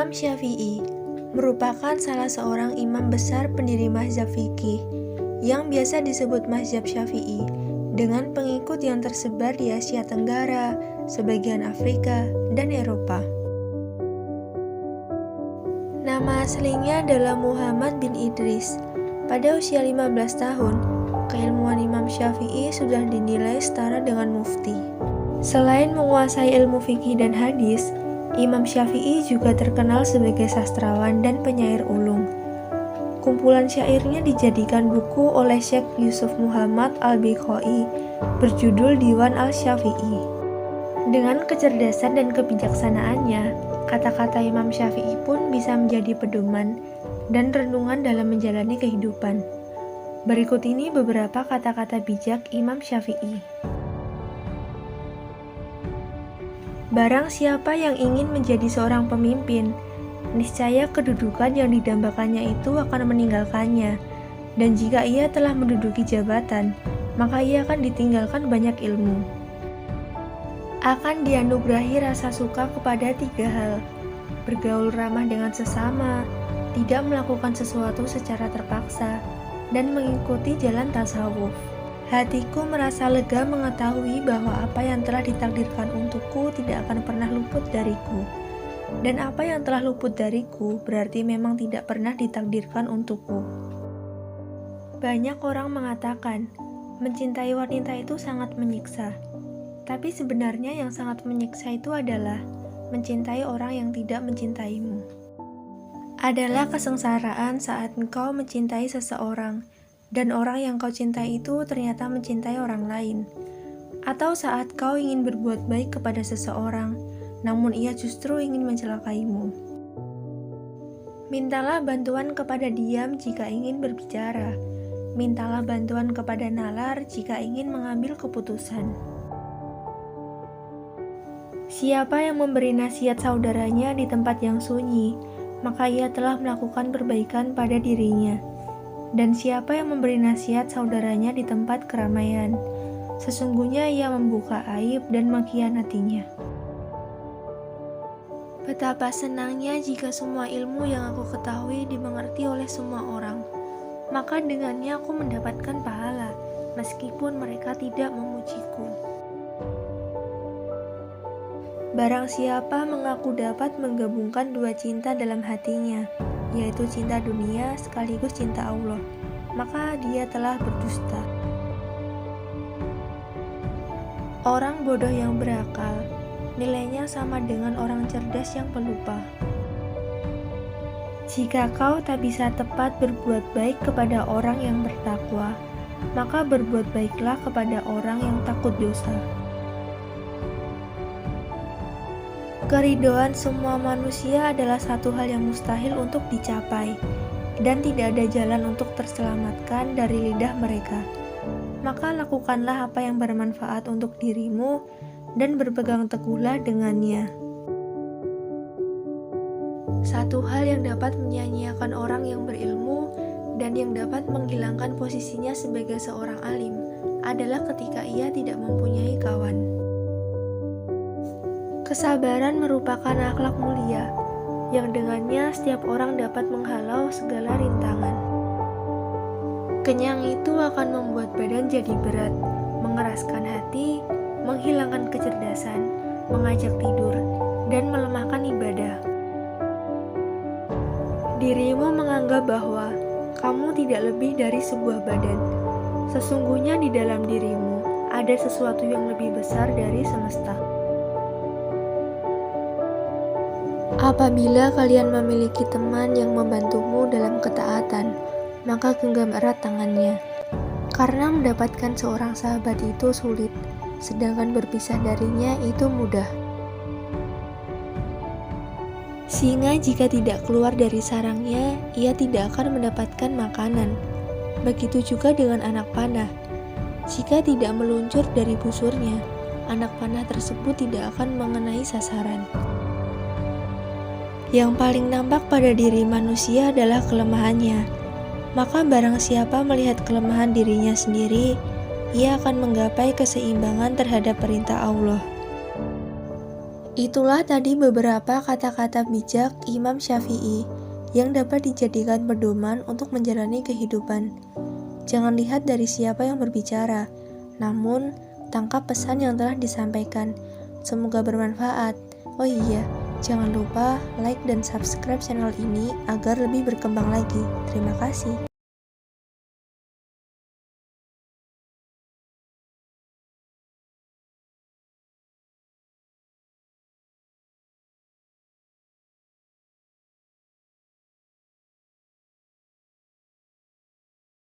Imam Syafi'i merupakan salah seorang imam besar pendiri mazhab fikih yang biasa disebut mazhab Syafi'i dengan pengikut yang tersebar di Asia Tenggara, sebagian Afrika, dan Eropa. Nama aslinya adalah Muhammad bin Idris. Pada usia 15 tahun, keilmuan Imam Syafi'i sudah dinilai setara dengan mufti. Selain menguasai ilmu fikih dan hadis, Imam Syafi'i juga terkenal sebagai sastrawan dan penyair ulung. Kumpulan syairnya dijadikan buku oleh Syekh Yusuf Muhammad Al-Biqai berjudul Diwan Al-Syafi'i. Dengan kecerdasan dan kebijaksanaannya, kata-kata Imam Syafi'i pun bisa menjadi pedoman dan renungan dalam menjalani kehidupan. Berikut ini beberapa kata-kata bijak Imam Syafi'i. Barang siapa yang ingin menjadi seorang pemimpin, niscaya kedudukan yang didambakannya itu akan meninggalkannya, dan jika ia telah menduduki jabatan, maka ia akan ditinggalkan banyak ilmu. Akan dianugerahi rasa suka kepada 3 hal: bergaul ramah dengan sesama, tidak melakukan sesuatu secara terpaksa, dan mengikuti jalan tasawuf. Hatiku merasa lega mengetahui bahwa apa yang telah ditakdirkan untukku tidak akan pernah luput dariku. Dan apa yang telah luput dariku berarti memang tidak pernah ditakdirkan untukku. Banyak orang mengatakan, mencintai wanita itu sangat menyiksa. Tapi sebenarnya yang sangat menyiksa itu adalah mencintai orang yang tidak mencintaimu. Adalah kesengsaraan saat engkau mencintai seseorang, dan orang yang kau cintai itu ternyata mencintai orang lain. Atau saat kau ingin berbuat baik kepada seseorang, namun ia justru ingin mencelakaimu. Mintalah bantuan kepada diam jika ingin berbicara. Mintalah bantuan kepada nalar jika ingin mengambil keputusan. Siapa yang memberi nasihat saudaranya di tempat yang sunyi, maka ia telah melakukan perbaikan pada dirinya. Dan siapa yang memberi nasihat saudaranya di tempat keramaian, sesungguhnya ia membuka aib dan mengkhianatinya. Betapa senangnya jika semua ilmu yang aku ketahui dimengerti oleh semua orang, maka dengannya aku mendapatkan pahala, meskipun mereka tidak memujiku. Barang siapa mengaku dapat menggabungkan 2 cinta dalam hatinya, yaitu cinta dunia sekaligus cinta Allah, maka dia telah berdusta. Orang bodoh yang berakal, nilainya sama dengan orang cerdas yang pelupa. Jika kau tak bisa tepat berbuat baik kepada orang yang bertakwa, maka berbuat baiklah kepada orang yang takut dosa. Keridhaan semua manusia adalah satu hal yang mustahil untuk dicapai, dan tidak ada jalan untuk terselamatkan dari lidah mereka. Maka lakukanlah apa yang bermanfaat untuk dirimu, dan berpegang teguhlah dengannya. Satu hal yang dapat menyia-nyiakan orang yang berilmu, dan yang dapat menghilangkan posisinya sebagai seorang alim, adalah ketika ia tidak mempunyai kawan. Kesabaran merupakan akhlak mulia, yang dengannya setiap orang dapat menghalau segala rintangan. Kenyang itu akan membuat badan jadi berat, mengeraskan hati, menghilangkan kecerdasan, mengajak tidur, dan melemahkan ibadah. Dirimu menganggap bahwa kamu tidak lebih dari sebuah badan. Sesungguhnya di dalam dirimu ada sesuatu yang lebih besar dari semesta. Apabila kalian memiliki teman yang membantumu dalam ketaatan, maka genggam erat tangannya. Karena mendapatkan seorang sahabat itu sulit, sedangkan berpisah darinya itu mudah. Singa jika tidak keluar dari sarangnya, ia tidak akan mendapatkan makanan. Begitu juga dengan anak panah. Jika tidak meluncur dari busurnya, anak panah tersebut tidak akan mengenai sasaran. Yang paling nampak pada diri manusia adalah kelemahannya. Maka barang siapa melihat kelemahan dirinya sendiri, ia akan menggapai keseimbangan terhadap perintah Allah. Itulah tadi beberapa kata-kata bijak Imam Syafi'i yang dapat dijadikan pedoman untuk menjalani kehidupan. Jangan lihat dari siapa yang berbicara, namun tangkap pesan yang telah disampaikan. Semoga bermanfaat. Oh iya, jangan lupa like dan subscribe channel ini agar lebih berkembang lagi. Terima kasih.